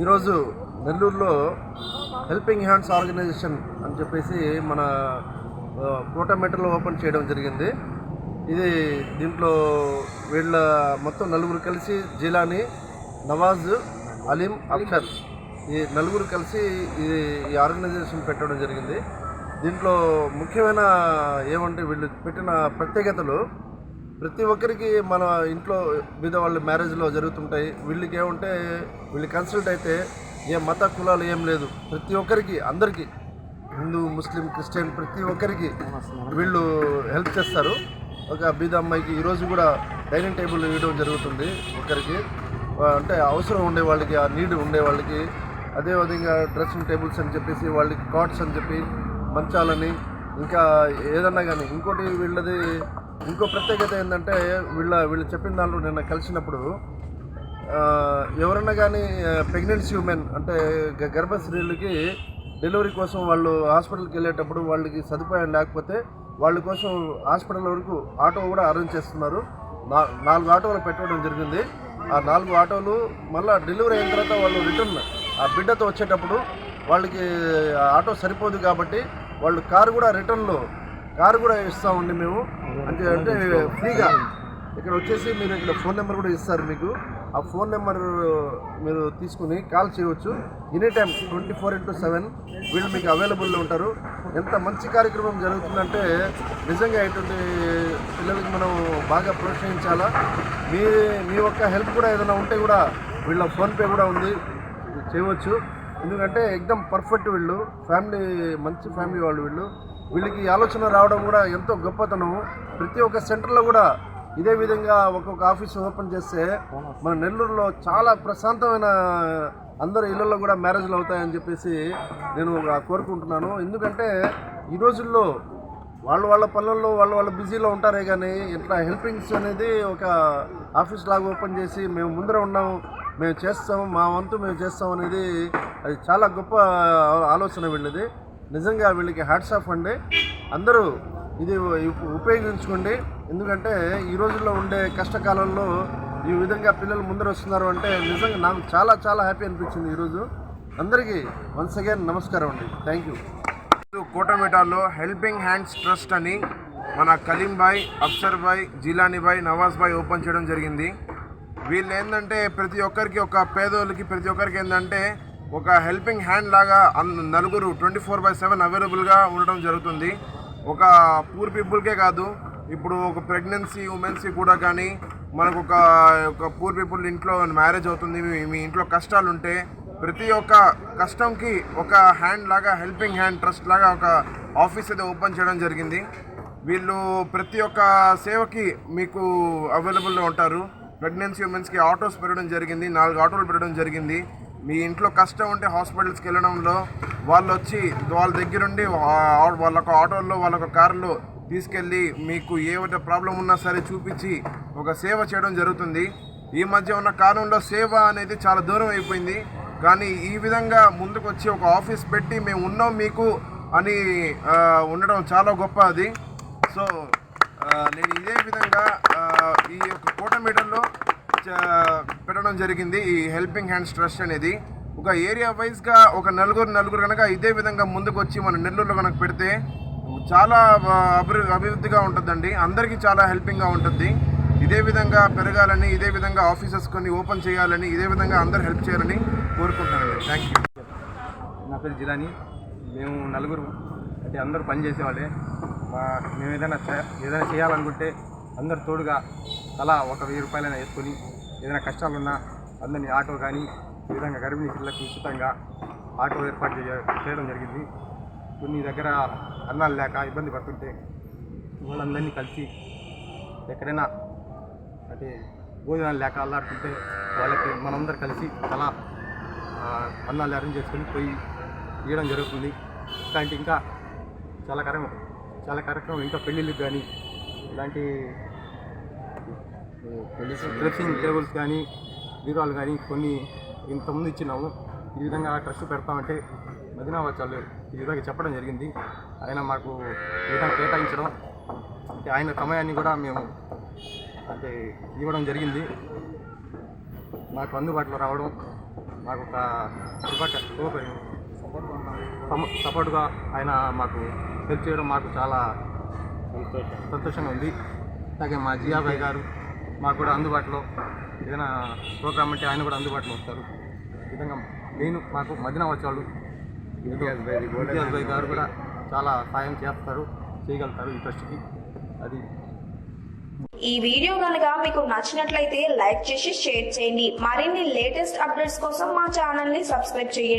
ఈరోజు నెల్లూరులో helping hands organisation అని చెప్పేసి మన కోటమెట్టలో ఓపెన్ చేయడం జరిగింది. దీంట్లో వీళ్ళ మొత్తం నలుగురు కలిసి జిలానీ, నవాజ్, అలీం, అక్షర్ ఈ నలుగురు కలిసి ఈ ఆర్గనైజేషన్ పెట్టడం జరిగింది. దీంట్లో ముఖ్యమైన ఏమంటే వీళ్ళు పెట్టిన ప్రత్యేకతలు ప్రతి ఒక్కరికి మన ఇంట్లో మీద వాళ్ళ మ్యారేజ్లో జరుగుతుంటాయి. వీళ్ళకి ఏమంటే వీళ్ళు కన్సల్ట్ అయితే ఏ మత కులాలు ఏం లేదు, ప్రతి ఒక్కరికి అందరికీ హిందూ, ముస్లిం, క్రిస్టియన్ ప్రతి ఒక్కరికి వీళ్ళు హెల్ప్ చేస్తారు. ఒక బీద అమ్మాయికి ఈరోజు కూడా డైనింగ్ టేబుల్ ఇవ్వడం జరుగుతుంది. ఒకరికి అంటే అవసరం ఉండే వాళ్ళకి, ఆ నీడ్ ఉండే వాళ్ళకి. అదేవిధంగా డ్రెస్సింగ్ టేబుల్స్ అని చెప్పేసి వాళ్ళకి కాట్స్ అని చెప్పి, మంచాలని, ఇంకా ఏదన్నా కానీ. ఇంకోటి వీళ్ళది ఇంకో ప్రత్యేకత ఏంటంటే వీళ్ళు చెప్పిన దాంట్లో నిన్న కలిసినప్పుడు ఎవరన్నా కానీ ప్రెగ్నెన్సీ ఉమెన్ అంటే గర్భశ్రీలకి డెలివరీ కోసం వాళ్ళు హాస్పిటల్కి వెళ్ళేటప్పుడు వాళ్ళకి సదుపాయం లేకపోతే వాళ్ళ కోసం హాస్పిటల్ వరకు ఆటో కూడా అరేంజ్ చేస్తున్నారు. 4 ఆటోలు పెట్టడం జరిగింది. ఆ 4 ఆటోలు మళ్ళీ డెలివరీ అయిన తర్వాత వాళ్ళు రిటర్న్ ఆ బిడ్డతో వచ్చేటప్పుడు వాళ్ళకి ఆటో సరిపోదు కాబట్టి వాళ్ళు కారు కూడా రిటర్న్లో కారు కూడా ఇస్తామండి మేము. అంటే ఫ్రీగా ఇక్కడ వచ్చేసి మీరు ఇక్కడ ఫోన్ నెంబర్ కూడా ఇస్తారు మీకు. ఆ ఫోన్ నెంబర్ మీరు తీసుకుని కాల్ చేయవచ్చు. ఎనీ టైం 24/7 వీళ్ళు మీకు అవైలబుల్లో ఉంటారు. ఎంత మంచి కార్యక్రమం జరుగుతుందంటే నిజంగా ఇటువంటి పిల్లలకి మనం బాగా ప్రోత్సహించాలా. మీ యొక్క హెల్ప్ కూడా ఏదైనా ఉంటే కూడా వీళ్ళ ఫోన్పే కూడా ఉంది, చేయవచ్చు. ఎందుకంటే ఎక్దమ్ పర్ఫెక్ట్ వీళ్ళు ఫ్యామిలీ, మంచి ఫ్యామిలీ వాళ్ళు వీళ్ళకి ఆలోచన రావడం కూడా ఎంతో గొప్పతనం. ప్రతి ఒక్క సెంటర్లో కూడా ఇదే విధంగా ఒక్కొక్క ఆఫీస్ ఓపెన్ చేస్తే మన నెల్లూరులో చాలా ప్రశాంతమైన అందరు ఇళ్లలో కూడా మ్యారేజ్లు అవుతాయని చెప్పేసి నేను కోరుకుంటున్నాను. ఎందుకంటే ఈ రోజుల్లో వాళ్ళ పనుల్లో వాళ్ళ బిజీలో ఉంటారే కానీ ఇట్లా హెల్పింగ్స్ అనేది ఒక ఆఫీస్ లాగా ఓపెన్ చేసి మేము ముందర ఉన్నాము, మేము చేస్తాము, మా వంతు మేము చేస్తాం అనేది అది చాలా గొప్ప ఆలోచన వీళ్ళది. నిజంగా వీళ్ళకి హ్యాట్స్ ఆఫ్ అండి. అందరూ ఇది ఉపయోగించుకోండి. ఎందుకంటే ఈ రోజుల్లో ఉండే కష్టకాలంలో ఈ విధంగా పిల్లలు ముందర వస్తున్నారు అంటే నిజంగా నాకు చాలా చాలా హ్యాపీ అనిపించింది ఈరోజు. అందరికీ వన్స్ అగైన్ నమస్కారం అండి. Thank you. కోటమెటాలో హెల్పింగ్ హ్యాండ్స్ ట్రస్ట్ అని మన కలీం భాయ్, అఫ్సర్ భాయ్, జిలానీ భాయ్, నవాజ్ భాయ్ ఓపెన్ చేయడం జరిగింది. వీళ్ళు ఏంటంటే ప్రతి ఒక్కరికి, ఒక పేదోళ్ళకి ప్రతి ఒక్కరికి ఏంటంటే ఒక హెల్పింగ్ హ్యాండ్ లాగా నలుగురు 24/7 అవైలబుల్గా ఉండడం జరుగుతుంది. ఒక పూర్ పీపుల్కే కాదు, ఇప్పుడు ఒక ప్రెగ్నెన్సీ ఉమెన్స్కి కూడా కానీ మనకు ఒక పూర్ పీపుల్ ఇంట్లో మ్యారేజ్ అవుతుంది, మీ ఇంట్లో కష్టాలు ఉంటే ప్రతి ఒక్క కష్టంకి ఒక హ్యాండ్ లాగా హెల్పింగ్ హ్యాండ్ ట్రస్ట్ లాగా ఒక ఆఫీస్ అయితే ఓపెన్ చేయడం జరిగింది. వీళ్ళు ప్రతి ఒక్క సేవకి మీకు అవైలబుల్లో ఉంటారు. ప్రెగ్నెన్సీ ఉమెన్స్కి ఆటోస్ పెట్టడం జరిగింది, 4 ఆటోలు పెట్టడం జరిగింది. మీ ఇంట్లో కష్టం ఉంటే హాస్పిటల్స్కి వెళ్ళడంలో వాళ్ళు వచ్చి వాళ్ళ దగ్గరుండి వాళ్ళొక ఆటోల్లో వాళ్ళొక కారులో తీసుకెళ్ళి మీకు ఏ ప్రాబ్లం ఉన్నా సరే చూపించి ఒక సేవ చేయడం జరుగుతుంది. ఈ మధ్య ఉన్న కాలంలో సేవ అనేది చాలా దూరం అయిపోయింది. కానీ ఈ విధంగా ముందుకు వచ్చి ఒక ఆఫీస్ పెట్టి మేము ఉన్నాం మీకు అని ఉండడం చాలా గొప్ప అది. సో నేను ఇదే విధంగా ఈ యొక్క కోటమేటల్లో పెట్టడం జరిగింది ఈ హెల్పింగ్ హ్యాండ్స్ ట్రస్ట్ అనేది. ఒక ఏరియా వైజ్గా ఒక నలుగురు కనుక ఇదే విధంగా ముందుకు వచ్చి మన నెల్లూరులో కనుక పెడితే చాలా అభివృద్ధిగా ఉంటుందండి, అందరికీ చాలా హెల్పింగ్గా ఉంటుంది. ఇదే విధంగా పెరగాలని, ఇదే విధంగా ఆఫీసెస్ కొన్ని ఓపెన్ చేయాలని, ఇదే విధంగా అందరు హెల్ప్ చేయాలని కోరుకుంటున్నానండి. Thank you. నా పేరు జిలాని. మేము నలుగురు అంటే అందరూ పనిచేసేవాళ్ళే. మేము ఏదైనా చేయాలనుకుంటే అందరు తోడుగా తలా 1,000 రూపాయలైనా వేసుకొని ఏదైనా కష్టాలున్నా అందరినీ ఆటో కానీ ఈ విధంగా గర్భిణీ పిల్లలకు ఉచితంగా ఆటో ఏర్పాటు చేయడం జరిగింది. కొన్ని దగ్గర అన్నాలు లేక ఇబ్బంది పడుతుంటే వాళ్ళందరినీ కలిసి ఎక్కడైనా అంటే భోజనాలు లేక అల్లాడుతుంటే వాళ్ళకి మనందరూ కలిసి అలా అన్నాలు అరేంజ్ చేసుకొని పోయి ఇవ్వడం జరుగుతుంది. ఇలాంటి ఇంకా చాలా కార్యక్రమం ఇంకా పెళ్ళిళ్ళకి కానీ ఇలాంటి డ్రెస్సింగ్ టేబుల్స్ కానీ బీరువాలు కానీ కొన్ని ఇంతకుముందు ఇచ్చినాము. ఈ విధంగా ట్రస్ట్ పెడతామంటే మదీనా వాళ్ళు ఈ విధంగా చెప్పడం జరిగింది. ఆయన మాకు ఈ విధంగా కేటాయించడం అంటే ఆయన సమయాన్ని కూడా మేము అంటే ఇవ్వడం జరిగింది. మాకు అందుబాటులో రావడం మాకు ఒక సపోర్ట్గా ఆయన మాకు హెల్ప్ చేయడం మాకు చాలా సంతోషంగా ఉంది. అలాగే మా జియాబాయ్ గారు మాకు కూడా అందుబాటులో ఏదైనా ప్రోగ్రామ్ అంటే ఆయన కూడా అందుబాటులో వస్తారు. ఈ విధంగా మాకు మదీనా వచ్చేవాళ్ళు ఇంతియాజ్ భాయ్ గారు కూడా చాలా సాయం చేయగలుగుతారు ఈ ట్రస్ట్కి. అది ఈ వీడియో కనుక మీకు నచ్చినట్లయితే లైక్ చేసి షేర్ చేయండి. మరిన్ని లేటెస్ట్ అప్డేట్స్ కోసం మా ఛానల్ ని సబ్స్క్రైబ్ చేయండి.